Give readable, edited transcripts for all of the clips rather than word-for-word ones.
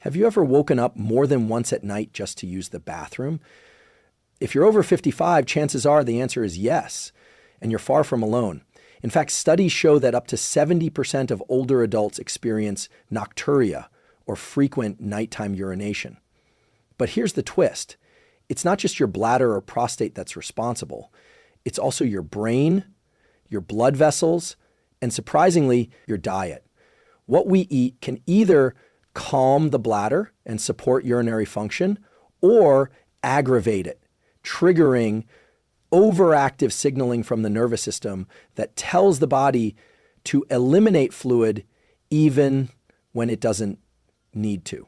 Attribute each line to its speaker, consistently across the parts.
Speaker 1: Have you ever woken up more than once at night just to use the bathroom? If you're over 55, chances are the answer is yes, and you're far from alone. In fact, studies show that up to 70% of older adults experience nocturia, or frequent nighttime urination. But here's the twist. It's not just your bladder or prostate that's responsible. It's also your brain, your blood vessels, and surprisingly, your diet. What we eat can either calm the bladder and support urinary function, or aggravate it, triggering overactive signaling from the nervous system that tells the body to eliminate fluid even when it doesn't need to.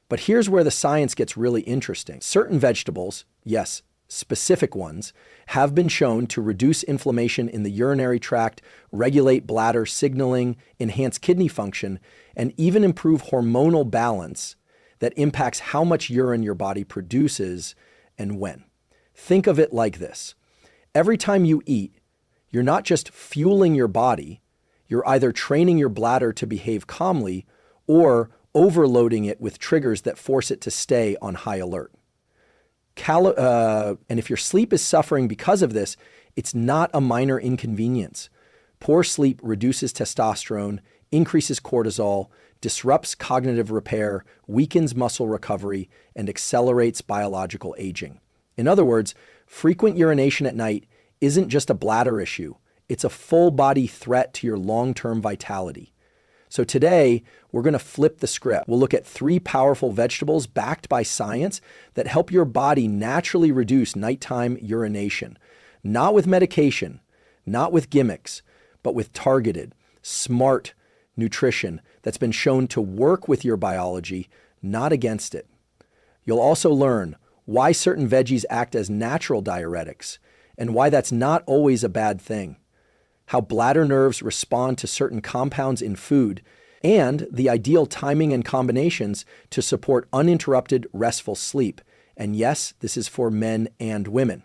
Speaker 1: But here's where the science gets really interesting. Certain vegetables, yes, specific ones, have been shown to reduce inflammation in the urinary tract, regulate bladder signaling, enhance kidney function, and even improve hormonal balance that impacts how much urine your body produces and when. Think of it like this. Every time you eat, you're not just fueling your body, you're either training your bladder to behave calmly or overloading it with triggers that force it to stay on high alert. And if your sleep is suffering because of this, it's not a minor inconvenience. Poor sleep reduces testosterone, increases cortisol, disrupts cognitive repair, weakens muscle recovery, and accelerates biological aging. In other words, frequent urination at night isn't just a bladder issue. It's a full-body threat to your long-term vitality. So today, we're going to flip the script. We'll look at 3 powerful vegetables backed by science that help your body naturally reduce nighttime urination. Not with medication, not with gimmicks, but with targeted, smart nutrition that's been shown to work with your biology, not against it. You'll also learn why certain veggies act as natural diuretics and why that's not always a bad thing. How bladder nerves respond to certain compounds in food, and the ideal timing and combinations to support uninterrupted, restful sleep. And yes, this is for men and women.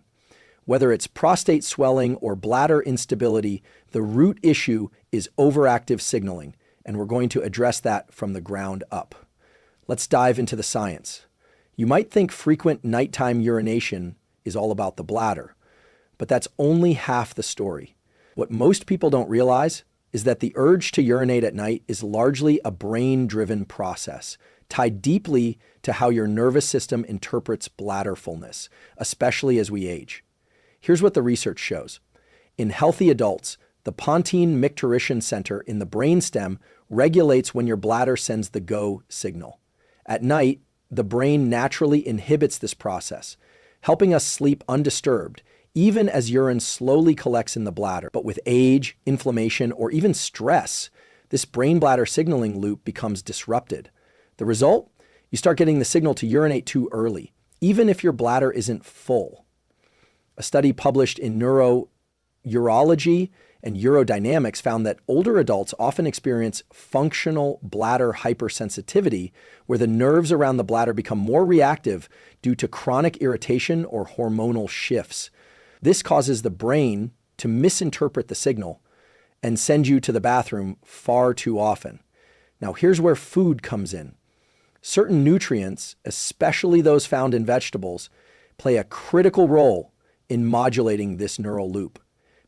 Speaker 1: Whether it's prostate swelling or bladder instability, the root issue is overactive signaling, and we're going to address that from the ground up. Let's dive into the science. You might think frequent nighttime urination is all about the bladder, but that's only half the story. What most people don't realize is that the urge to urinate at night is largely a brain-driven process, tied deeply to how your nervous system interprets bladder fullness, especially as we age. Here's what the research shows. In healthy adults, the pontine micturition center in the brainstem regulates when your bladder sends the go signal. At night, the brain naturally inhibits this process, helping us sleep undisturbed, even as urine slowly collects in the bladder. But with age, inflammation, or even stress, this brain-bladder signaling loop becomes disrupted. The result? You start getting the signal to urinate too early, even if your bladder isn't full. A study published in Urology and Urodynamics found that older adults often experience functional bladder hypersensitivity, where the nerves around the bladder become more reactive due to chronic irritation or hormonal shifts. This causes the brain to misinterpret the signal and send you to the bathroom far too often. Now, here's where food comes in. Certain nutrients, especially those found in vegetables, play a critical role in modulating this neural loop.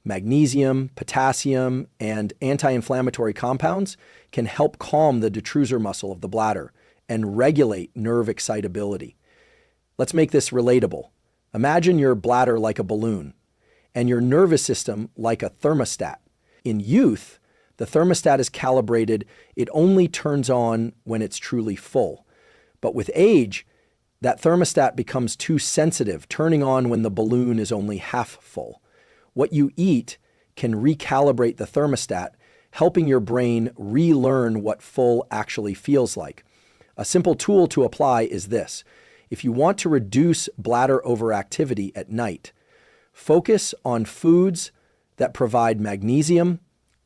Speaker 1: Magnesium, potassium, and anti-inflammatory compounds can help calm the detrusor muscle of the bladder and regulate nerve excitability. Let's make this relatable. Imagine your bladder like a balloon and your nervous system like a thermostat. In youth, the thermostat is calibrated. It only turns on when it's truly full. But with age, that thermostat becomes too sensitive, turning on when the balloon is only half full. What you eat can recalibrate the thermostat, helping your brain relearn what full actually feels like. A simple tool to apply is this. If you want to reduce bladder overactivity at night, focus on foods that provide magnesium,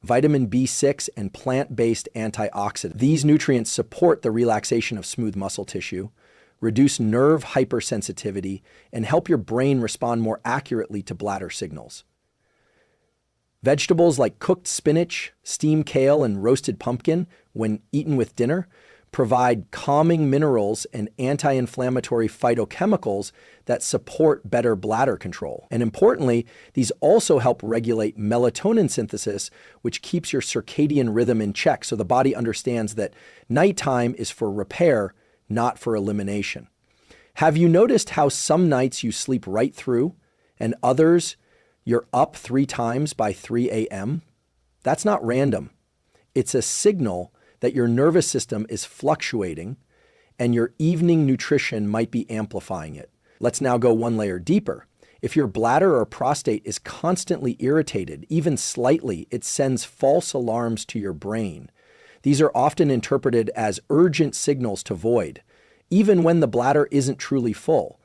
Speaker 1: vitamin B6, and plant-based antioxidants. These nutrients support the relaxation of smooth muscle tissue, reduce nerve hypersensitivity, and help your brain respond more accurately to bladder signals. Vegetables like cooked spinach, steamed kale, and roasted pumpkin, when eaten with dinner, provide calming minerals and anti-inflammatory phytochemicals that support better bladder control. And importantly, these also help regulate melatonin synthesis, which keeps your circadian rhythm in check, so the body understands that nighttime is for repair, not for elimination. Have you noticed how some nights you sleep right through and others you're up 3 times by 3 a.m.? That's not random. It's a signal that your nervous system is fluctuating and your evening nutrition might be amplifying it. Let's now go one layer deeper. If your bladder or prostate is constantly irritated, even slightly, it sends false alarms to your brain. These are often interpreted as urgent signals to void, even when the bladder isn't truly full.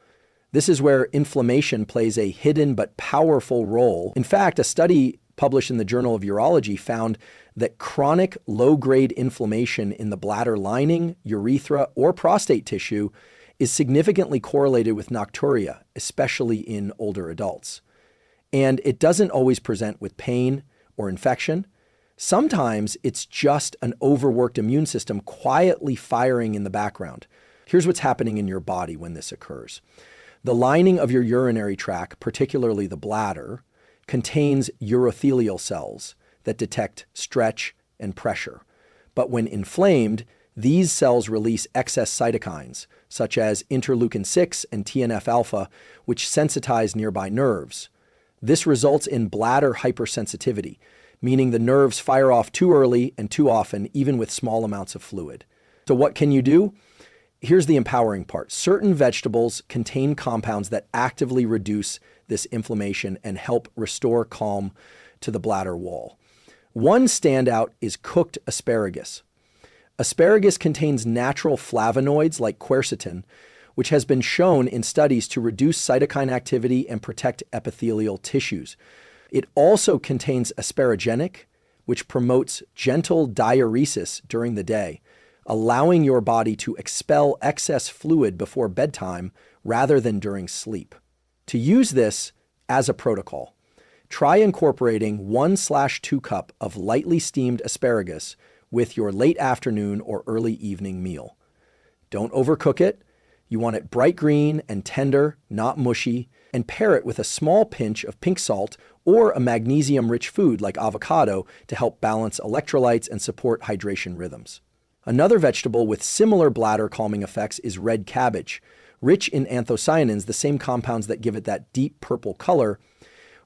Speaker 1: This is where inflammation plays a hidden but powerful role. In fact, a study published in the Journal of Urology found that chronic low-grade inflammation in the bladder lining, urethra, or prostate tissue is significantly correlated with nocturia, especially in older adults. And it doesn't always present with pain or infection. Sometimes it's just an overworked immune system quietly firing in the background. Here's what's happening in your body when this occurs. The lining of your urinary tract, particularly the bladder, contains urothelial cells that detect stretch and pressure. But when inflamed, these cells release excess cytokines, such as interleukin-6 and TNF-alpha, which sensitize nearby nerves. This results in bladder hypersensitivity, meaning the nerves fire off too early and too often, even with small amounts of fluid. So what can you do? Here's the empowering part. Certain vegetables contain compounds that actively reduce this inflammation and help restore calm to the bladder wall. One standout is cooked asparagus. Asparagus contains natural flavonoids like quercetin, which has been shown in studies to reduce cytokine activity and protect epithelial tissues. It also contains asparaginic, which promotes gentle diuresis during the day, allowing your body to expel excess fluid before bedtime rather than during sleep. To use this as a protocol, try incorporating 1/2 cup of lightly steamed asparagus with your late afternoon or early evening meal. Don't overcook it. You want it bright green and tender, not mushy, and pair it with a small pinch of pink salt or a magnesium-rich food like avocado to help balance electrolytes and support hydration rhythms. Another vegetable with similar bladder calming effects is red cabbage. Rich in anthocyanins, the same compounds that give it that deep purple color,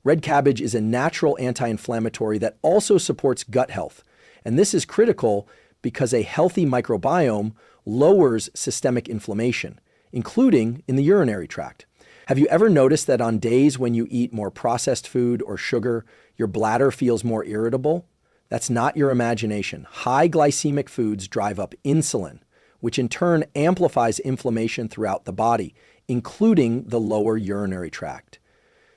Speaker 1: red cabbage is a natural anti-inflammatory that also supports gut health. And this is critical because a healthy microbiome lowers systemic inflammation, including in the urinary tract. Have you ever noticed that on days when you eat more processed food or sugar, your bladder feels more irritable? That's not your imagination. High glycemic foods drive up insulin, which in turn amplifies inflammation throughout the body, including the lower urinary tract.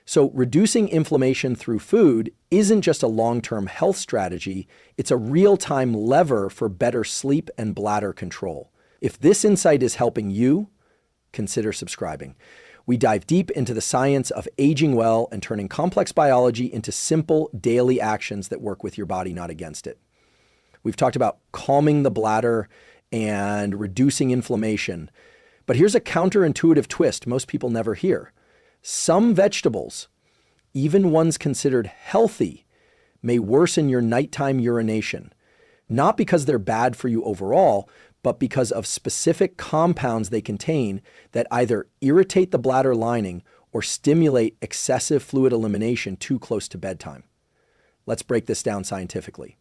Speaker 1: So reducing inflammation through food isn't just a long-term health strategy, it's a real-time lever for better sleep and bladder control. If this insight is helping you, consider subscribing. We dive deep into the science of aging well and turning complex biology into simple daily actions that work with your body, not against it. We've talked about calming the bladder and reducing inflammation. But here's a counterintuitive twist most people never hear. Some vegetables, even ones considered healthy, may worsen your nighttime urination, not because they're bad for you overall, but because of specific compounds they contain that either irritate the bladder lining or stimulate excessive fluid elimination too close to bedtime. Let's break this down scientifically.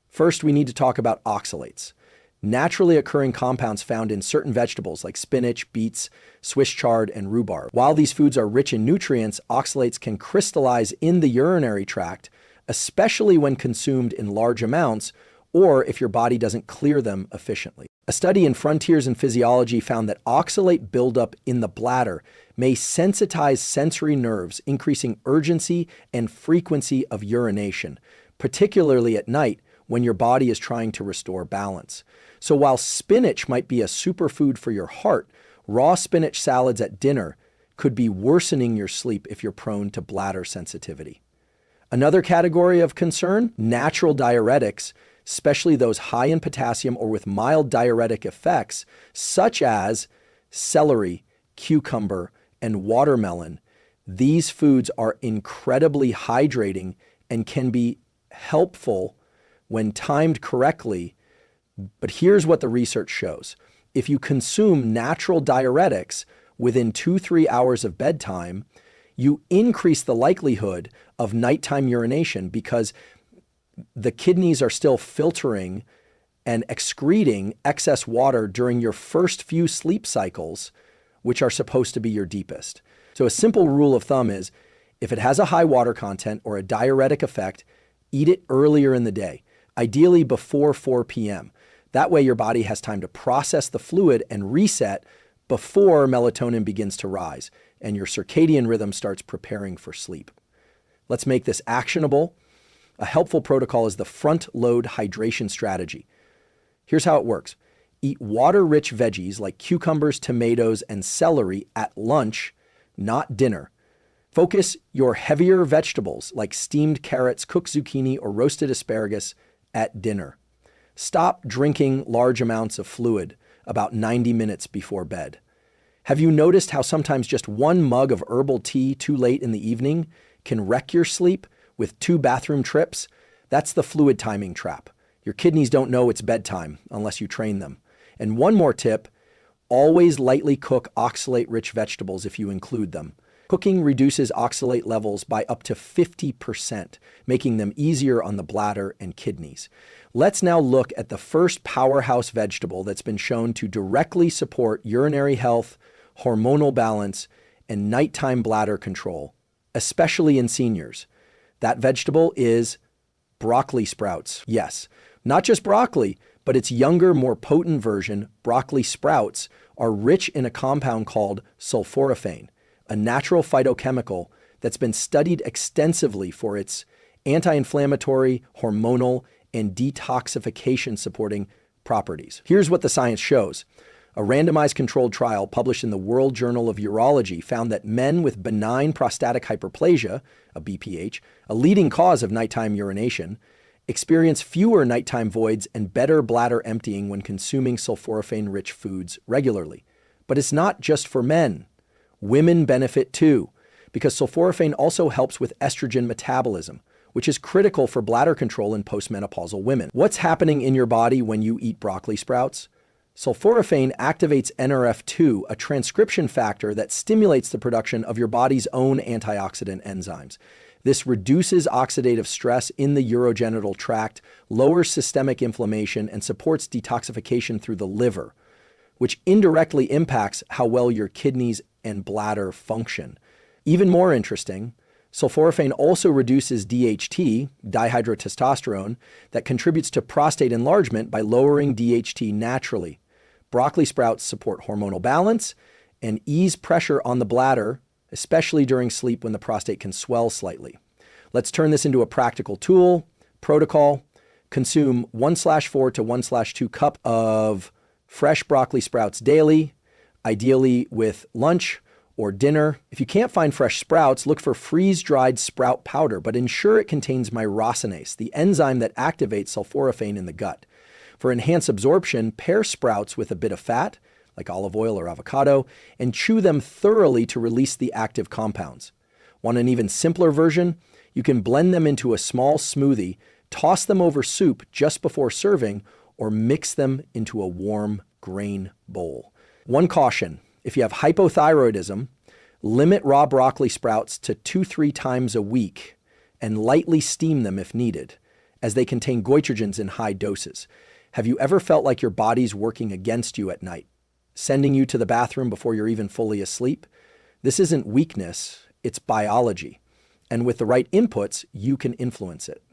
Speaker 1: First, we need to talk about oxalates, naturally occurring compounds found in certain vegetables like spinach, beets, Swiss chard, and rhubarb. While these foods are rich in nutrients, oxalates can crystallize in the urinary tract, especially when consumed in large amounts or if your body doesn't clear them efficiently. A study in Frontiers in Physiology found that oxalate buildup in the bladder may sensitize sensory nerves, increasing urgency and frequency of urination, particularly at night when your body is trying to restore balance. So while spinach might be a superfood for your heart, raw spinach salads at dinner could be worsening your sleep if you're prone to bladder sensitivity. Another category of concern, natural diuretics especially those high in potassium or with mild diuretic effects, such as celery, cucumber, and watermelon. These foods are incredibly hydrating and can be helpful when timed correctly. But here's what the research shows. If you consume natural diuretics within 2-3 hours of bedtime, you increase the likelihood of nighttime urination because the kidneys are still filtering and excreting excess water during your first few sleep cycles, which are supposed to be your deepest. So a simple rule of thumb is, if it has a high water content or a diuretic effect, eat it earlier in the day, ideally before 4 p.m. That way your body has time to process the fluid and reset before melatonin begins to rise and your circadian rhythm starts preparing for sleep. Let's make this actionable. A helpful protocol is the front-load hydration strategy. Here's how it works. Eat water-rich veggies like cucumbers, tomatoes, and celery at lunch, not dinner. Focus your heavier vegetables like steamed carrots, cooked zucchini, or roasted asparagus at dinner. Stop drinking large amounts of fluid about 90 minutes before bed. Have you noticed how sometimes just one mug of herbal tea too late in the evening can wreck your sleep with 2 bathroom trips? That's the fluid timing trap. Your kidneys don't know it's bedtime unless you train them. And one more tip, always lightly cook oxalate-rich vegetables if you include them. Cooking reduces oxalate levels by up to 50%, making them easier on the bladder and kidneys. Let's now look at the first powerhouse vegetable that's been shown to directly support urinary health, hormonal balance, and nighttime bladder control, especially in seniors. That vegetable is broccoli sprouts. Yes, not just broccoli, but its younger, more potent version, broccoli sprouts, are rich in a compound called sulforaphane, a natural phytochemical that's been studied extensively for its anti-inflammatory, hormonal, and detoxification supporting properties. Here's what the science shows. A randomized controlled trial published in the World Journal of Urology found that men with benign prostatic hyperplasia, a BPH, a leading cause of nighttime urination, experience fewer nighttime voids and better bladder emptying when consuming sulforaphane-rich foods regularly. But it's not just for men. Women benefit too, because sulforaphane also helps with estrogen metabolism, which is critical for bladder control in postmenopausal women. What's happening in your body when you eat broccoli sprouts? Sulforaphane activates NRF2, a transcription factor that stimulates the production of your body's own antioxidant enzymes. This reduces oxidative stress in the urogenital tract, lowers systemic inflammation, and supports detoxification through the liver, which indirectly impacts how well your kidneys and bladder function. Even more interesting, sulforaphane also reduces DHT, dihydrotestosterone, that contributes to prostate enlargement by lowering DHT naturally. Broccoli sprouts support hormonal balance and ease pressure on the bladder, especially during sleep when the prostate can swell slightly. Let's turn this into a practical tool, protocol. Consume 1/4 to 1/2 cup of fresh broccoli sprouts daily, ideally with lunch or dinner. If you can't find fresh sprouts, look for freeze-dried sprout powder, but ensure it contains myrosinase, the enzyme that activates sulforaphane in the gut. For enhanced absorption, pair sprouts with a bit of fat, like olive oil or avocado, and chew them thoroughly to release the active compounds. Want an even simpler version? You can blend them into a small smoothie, toss them over soup just before serving, or mix them into a warm grain bowl. One caution, if you have hypothyroidism, limit raw broccoli sprouts to 2-3 times a week and lightly steam them if needed, as they contain goitrogens in high doses. Have you ever felt like your body's working against you at night, sending you to the bathroom before you're even fully asleep? This isn't weakness, it's biology. And with the right inputs, you can influence it.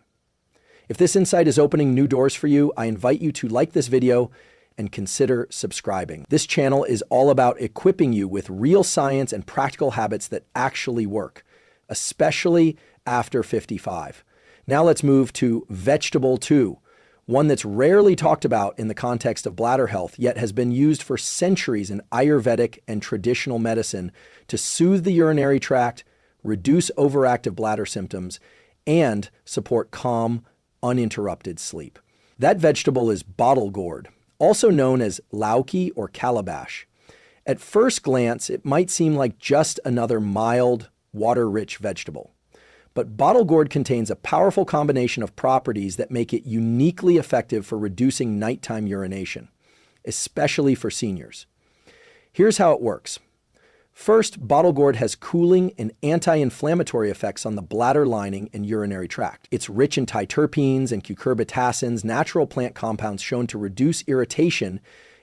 Speaker 1: If this insight is opening new doors for you, I invite you to like this video and consider subscribing. This channel is all about equipping you with real science and practical habits that actually work, especially after 55. Now let's move to vegetable 2, one that's rarely talked about in the context of bladder health, yet has been used for centuries in Ayurvedic and traditional medicine to soothe the urinary tract, reduce overactive bladder symptoms, and support calm, uninterrupted sleep. That vegetable is bottle gourd, also known as lauki or calabash. At first glance, it might seem like just another mild, water-rich vegetable. But bottle gourd contains a powerful combination of properties that make it uniquely effective for reducing nighttime urination, especially for seniors. Here's how it works. First, bottle gourd has cooling and anti-inflammatory effects on the bladder lining and urinary tract. It's rich in triterpenes and cucurbitacins, natural plant compounds shown to reduce irritation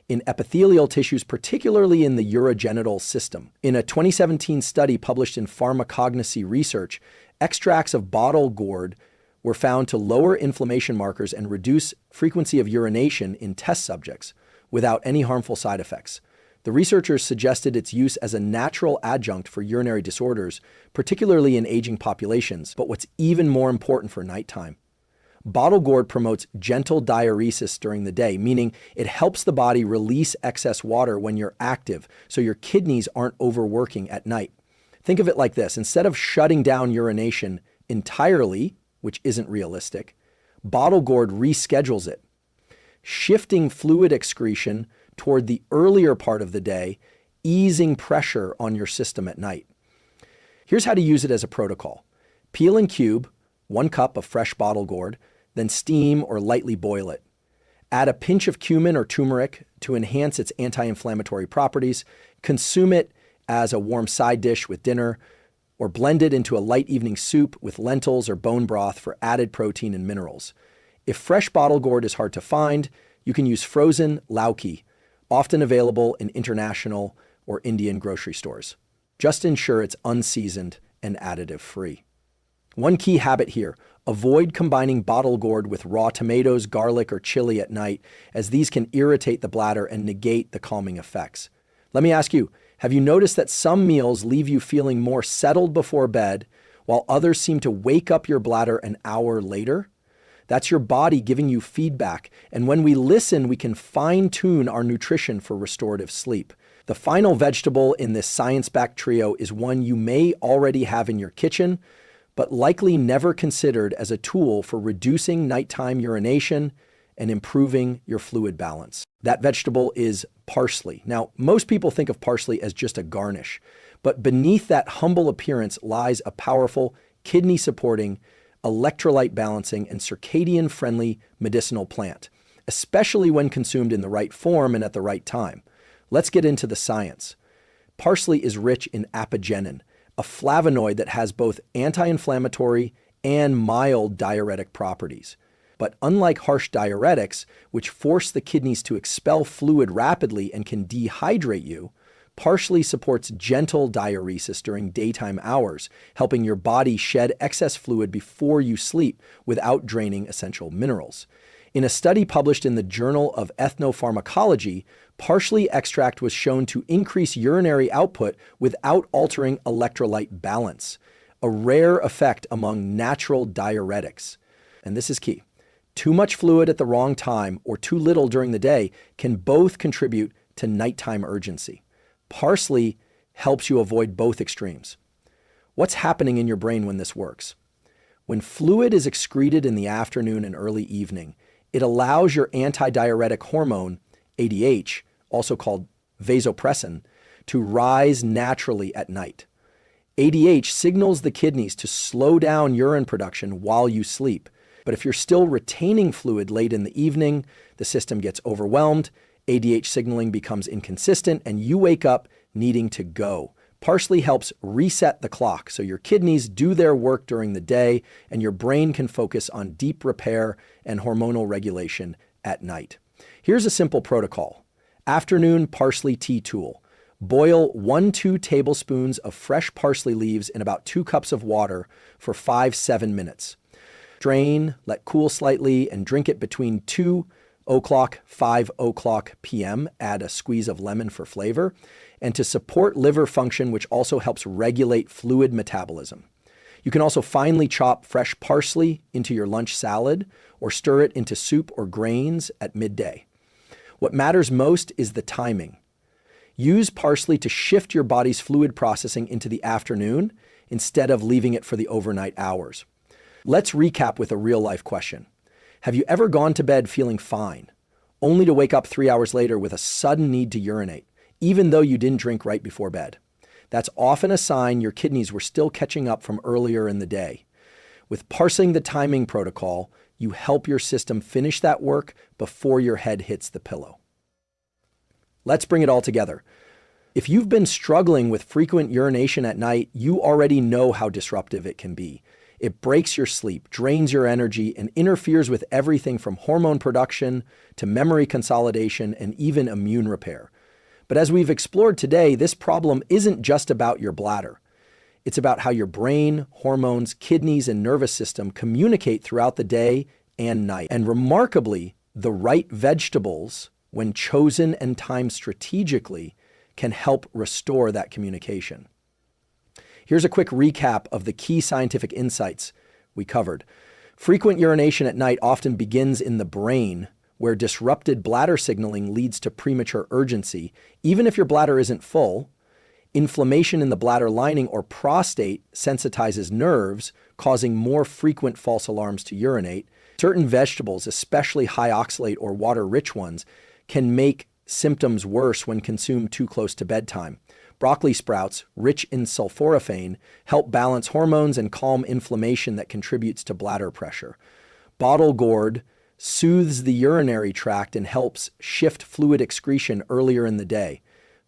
Speaker 1: in epithelial tissues, particularly in the urogenital system. In a 2017 study published in Pharmacognosy Research, extracts of bottle gourd were found to lower inflammation markers and reduce frequency of urination in test subjects without any harmful side effects. The researchers suggested its use as a natural adjunct for urinary disorders, particularly in aging populations. But what's even more important for nighttime, bottle gourd promotes gentle diuresis during the day, meaning it helps the body release excess water when you're active, so your kidneys aren't overworking at night. Think of it like this. Instead of shutting down urination entirely, which isn't realistic, bottle gourd reschedules it, shifting fluid excretion toward the earlier part of the day, easing pressure on your system at night. Here's how to use it as a protocol. Peel and cube 1 cup of fresh bottle gourd, then steam or lightly boil it. Add a pinch of cumin or turmeric to enhance its anti-inflammatory properties. Consume it as a warm side dish with dinner, or blend it into a light evening soup with lentils or bone broth for added protein and minerals. If fresh bottle gourd is hard to find, you can use frozen lauki, often available in international or Indian grocery stores. Just ensure it's unseasoned and additive-free. One key habit here: avoid combining bottle gourd with raw tomatoes, garlic, or chili at night, as these can irritate the bladder and negate the calming effects. Let me ask you, have you noticed that some meals leave you feeling more settled before bed, while others seem to wake up your bladder an hour later? That's your body giving you feedback, and when we listen, we can fine-tune our nutrition for restorative sleep. The final vegetable in this science-backed trio is one you may already have in your kitchen, but likely never considered as a tool for reducing nighttime urination and improving your fluid balance. That vegetable is parsley. Now, most people think of parsley as just a garnish, but beneath that humble appearance lies a powerful, kidney-supporting, electrolyte balancing, and circadian-friendly medicinal plant, especially when consumed in the right form and at the right time. Let's get into the science. Parsley is rich in apigenin, a flavonoid that has both anti-inflammatory and mild diuretic properties. But unlike harsh diuretics, which force the kidneys to expel fluid rapidly and can dehydrate you, parsley supports gentle diuresis during daytime hours, helping your body shed excess fluid before you sleep without draining essential minerals. In a study published in the Journal of Ethnopharmacology, parsley extract was shown to increase urinary output without altering electrolyte balance, a rare effect among natural diuretics. And this is key. Too much fluid at the wrong time or too little during the day can both contribute to nighttime urgency. Parsley helps you avoid both extremes. What's happening in your brain when this works? When fluid is excreted in the afternoon and early evening, it allows your antidiuretic hormone, ADH, also called vasopressin, to rise naturally at night. ADH signals the kidneys to slow down urine production while you sleep. But if you're still retaining fluid late in the evening, the system gets overwhelmed, ADH signaling becomes inconsistent, and you wake up needing to go. Parsley helps reset the clock so your kidneys do their work during the day and your brain can focus on deep repair and hormonal regulation at night. Here's a simple protocol. Afternoon parsley tea tool. Boil 1-2 tablespoons of fresh parsley leaves in about 2 cups of water for 5-7 minutes. Drain, let cool slightly, and drink it between 2:00, 5:00 p.m. Add a squeeze of lemon for flavor, and to support liver function, which also helps regulate fluid metabolism. You can also finely chop fresh parsley into your lunch salad or stir it into soup or grains at midday. What matters most is the timing. Use parsley to shift your body's fluid processing into the afternoon instead of leaving it for the overnight hours. Let's recap with a real-life question. Have you ever gone to bed feeling fine, only to wake up 3 hours later with a sudden need to urinate, even though you didn't drink right before bed? That's often a sign your kidneys were still catching up from earlier in the day. With parsing the timing protocol, you help your system finish that work before your head hits the pillow. Let's bring it all together. If you've been struggling with frequent urination at night, you already know how disruptive it can be. It breaks your sleep, drains your energy, and interferes with everything from hormone production to memory consolidation and even immune repair. But as we've explored today, this problem isn't just about your bladder. It's about how your brain, hormones, kidneys, and nervous system communicate throughout the day and night. And remarkably, the right vegetables, when chosen and timed strategically, can help restore that communication. Here's a quick recap of the key scientific insights we covered. Frequent urination at night often begins in the brain, where disrupted bladder signaling leads to premature urgency, even if your bladder isn't full. Inflammation in the bladder lining or prostate sensitizes nerves, causing more frequent false alarms to urinate. Certain vegetables, especially high oxalate or water-rich ones, can make symptoms worse when consumed too close to bedtime. Broccoli sprouts, rich in sulforaphane, help balance hormones and calm inflammation that contributes to bladder pressure. Bottle gourd soothes the urinary tract and helps shift fluid excretion earlier in the day.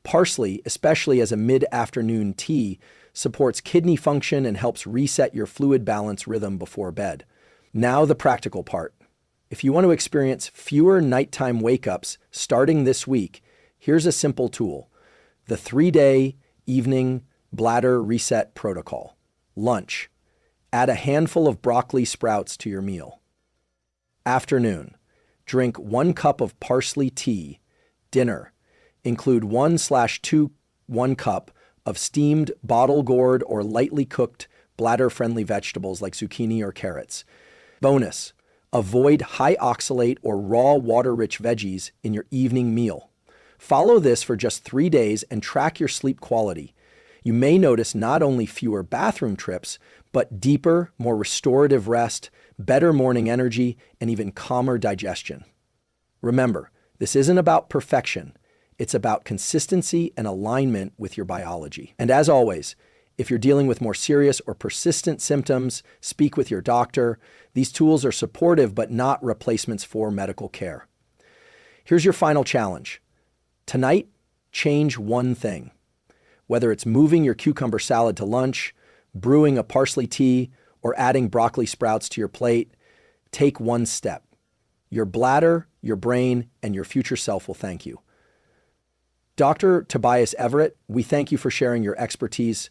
Speaker 1: Parsley, especially as a mid-afternoon tea, supports kidney function and helps reset your fluid balance rhythm before bed. Now the practical part. If you want to experience fewer nighttime wake-ups starting this week, here's a simple tool: the 3-day evening bladder reset protocol. Lunch: add a handful of broccoli sprouts to your meal. Afternoon: drink 1 cup of parsley tea. Dinner: include 1/2 1 cup of steamed bottle gourd or lightly cooked bladder-friendly vegetables like zucchini or carrots. Bonus: avoid high oxalate or raw water-rich veggies in your evening meal. Follow this for just 3 days and track your sleep quality. You may notice not only fewer bathroom trips, but deeper, more restorative rest, better morning energy, and even calmer digestion. Remember, this isn't about perfection. It's about consistency and alignment with your biology. And as always, if you're dealing with more serious or persistent symptoms, speak with your doctor. These tools are supportive but not replacements for medical care. Here's your final challenge. Tonight, change one thing. Whether it's moving your cucumber salad to lunch, brewing a parsley tea, or adding broccoli sprouts to your plate, take one step. Your bladder, your brain, and your future self will thank you. Dr. Tobias Everett, we thank you for sharing your expertise.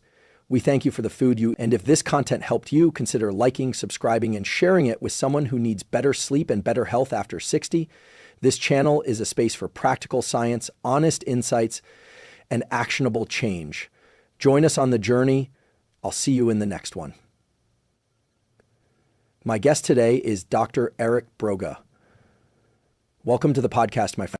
Speaker 1: We thank you for the food and if this content helped you, consider liking, subscribing, and sharing it with someone who needs better sleep and better health after 60. This channel is a space for practical science, honest insights, and actionable change. Join us on the journey. I'll see you in the next one. My guest today is Dr. Eric Broga. Welcome to the podcast, my friend.